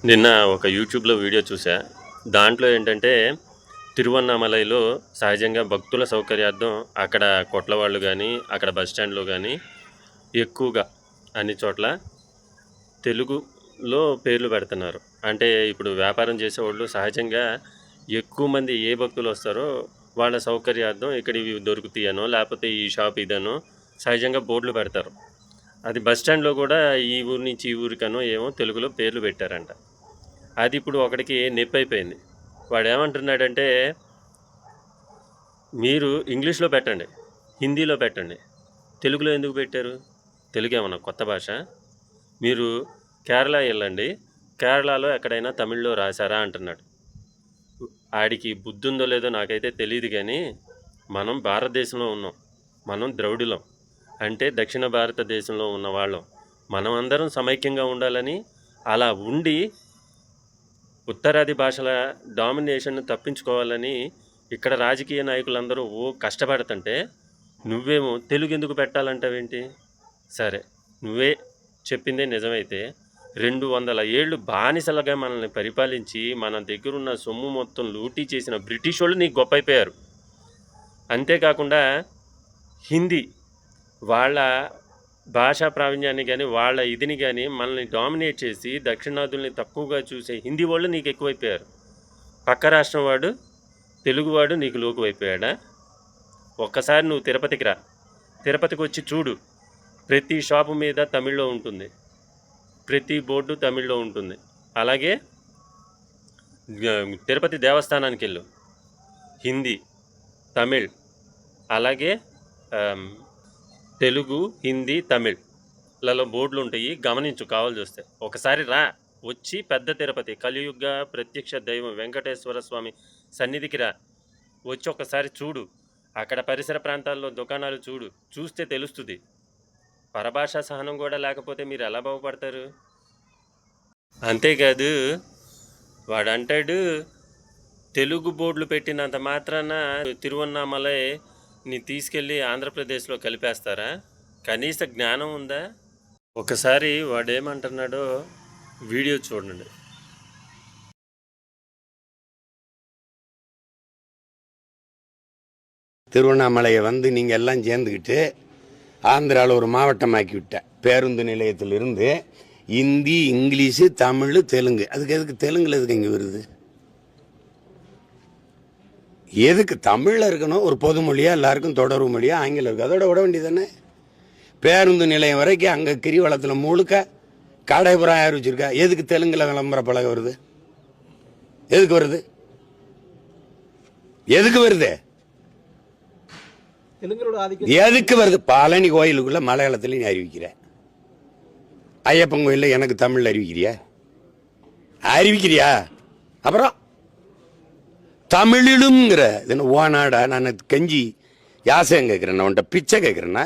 నిన్న ఒక యూట్యూబ్‌లో వీడియో చూసా. దాంట్లో ఏంటంటే, తిరువన్నామలైలో సహజంగా భక్తుల సౌకర్యార్థం అక్కడ కొట్లవాళ్ళు గానీ, అక్కడ బస్ స్టాండ్‌లో గానీ, ఎక్కువగా అన్ని చోట్ల తెలుగులో పేర్లు పెడుతున్నారు. అంటే ఇప్పుడు వ్యాపారం చేసేవాళ్ళు సహజంగా ఎక్కువ మంది ఏ భక్తులొస్తారో వాళ్ళ సౌకర్యార్థం ఇక్కడ ఇవి దొరుకుతాయనో, లేపోతే ఈ షాప్ ఇదనో సహజంగా బోర్డులు పెడతారు. అది బస్ స్టాండ్‌లో గూడా ఈ ఊరు నుంచి ఈ ఊరికనో ఏమో తెలుగులో పేర్లు పెట్టారంట. అది ఇప్పుడు ఒకడికి నొప్పైపోయింది. వాడేమంటున్నాడంటే, మీరు ఇంగ్లీష్‌లో పెట్టండి, హిందీలో పెట్టండి. తెలుగులో ఎందుకు పెట్టారు? తెలుగేమన్నా కొత్త భాష? మీరు కేరళ ఎళ్ళండి. కేరళలో ఎక్కడైనా తమిళ్‌లో రాసారా అంటున్నాడు. ఆడికి బుద్ధుందో లేదో నాకైతే తెలీదు గానీ, మనం భారతదేశంలో ఉన్నాం. మనం ద్రవిడులం. అంటే దక్షిణ భారతదేశంలో ఉన్నవాళ్ళం. మనం అందరం సమైక్యంగా ఉండాలని, అలా ఉండి ఉత్తరాది భాషల డామినేషన్‌ను తప్పించుకోవాలని ఇక్కడ రాజకీయ నాయకులందరూ కష్టపడుతుంటే, నువ్వేమో తెలుగెందుకు పెట్టాలంటావేంటి? సరే, నువ్వే చెప్పిందే నిజమైతే 200 ఏళ్ళు బానిసలుగా మనల్ని పరిపాలించి, మన దగ్గరున్న సొమ్ము మొత్తం లూటీ చేసిన బ్రిటిషోళ్ళు నీకు గొప్పైపోయారు. అంతేకాకుండా హిందీ వాళ్ళ భాషా ప్రావీణ్యాన్ని గానీ, వాళ్ళ ఇదిని గానీ మనల్ని డామినేట్ చేసి దక్షిణాదుల్ని తక్కువగా చూసే హిందీ వాళ్ళు నీకు ఎక్కువైపోయారు. పక్క రాష్ట్రం వాడు, తెలుగువాడు నీకు లోకువైపోయాడా? ఒక్కసారి నువ్వు తిరుపతికి రా. తిరుపతికి వచ్చి చూడు. ప్రతి షాపు మీద తమిళ్లో ఉంటుంది. ప్రతి బోర్డు తమిళ్లో ఉంటుంది. అలాగే తిరుపతి దేవస్థానానికి వెళ్ళు, హిందీ, తమిళ్, అలాగే తెలుగు, హిందీ, తమిళ్లలో బోర్డులు ఉంటాయి. గమనించు కావాల్సి వస్తే. ఒకసారి రా, వచ్చి పెద్ద తిరుపతి కలియుగ ప్రత్యక్ష దైవం వెంకటేశ్వర స్వామి సన్నిధికి రా. వచ్చి ఒకసారి చూడు. అక్కడ పరిసర ప్రాంతాల్లో దుకాణాలు చూడు. చూస్తే తెలుస్తుంది. పరభాషా సహనం కూడా లేకపోతే మీరు ఎలా బాగుపడతారు? అంతేకాదు, వాడంటాడు తెలుగు బోర్డులు పెట్టినంత మాత్రాన తిరువన్నామలైని తీసుకెళ్ళి ఆంధ్రప్రదేశ్లో కలిపేస్తారా? కనీస జ్ఞానం ఉందా? ఒకసారి వాడేమంటున్నాడో వీడియో చూడండి. திருவண்ணாமலையை நீங்கள் எல்லாம் சேர்ந்துக்கிட்டு ஆந்திராவில் ஒரு மாவட்டமாக்கி விட்ட. பேருந்து நிலையத்திலிருந்து ஹிந்தி, இங்கிலீஷு, தமிழ், தெலுங்கு. அதுக்கு எதுக்கு தெலுங்குல எதுக்கு இங்கே வருது? எதுக்கு தமிழில் இருக்கணும்? ஒரு பொது மொழியாக எல்லாருக்கும் தொடர்பு மொழியாக ஆங்கிலம் இருக்குது, அதோட விட வேண்டியது தானே? பேருந்து நிலையம் வரைக்கும் அங்கே கிரிவலத்தில் முழுக்க கடைபுறம் யார் வச்சுருக்கா? எதுக்கு தெலுங்கில் விளம்பர பலகை வருது? எதுக்கு வருது? எதுக்கு வருது? எதுக்கு வருது? பழனி கோயிலுக்குள்ள மலையாளத்தில் நீ அறிவிக்கிற, ஐயப்பன் கோயிலில் எனக்கு தமிழில் அறிவிக்கிறியா? அப்புறம் தமிழிலும்ங்கிற ஓனாடா? நான் கஞ்சி யாசகம் கேட்குறேன், உன்ட்ட பிச்சை கேட்குறேன்னா?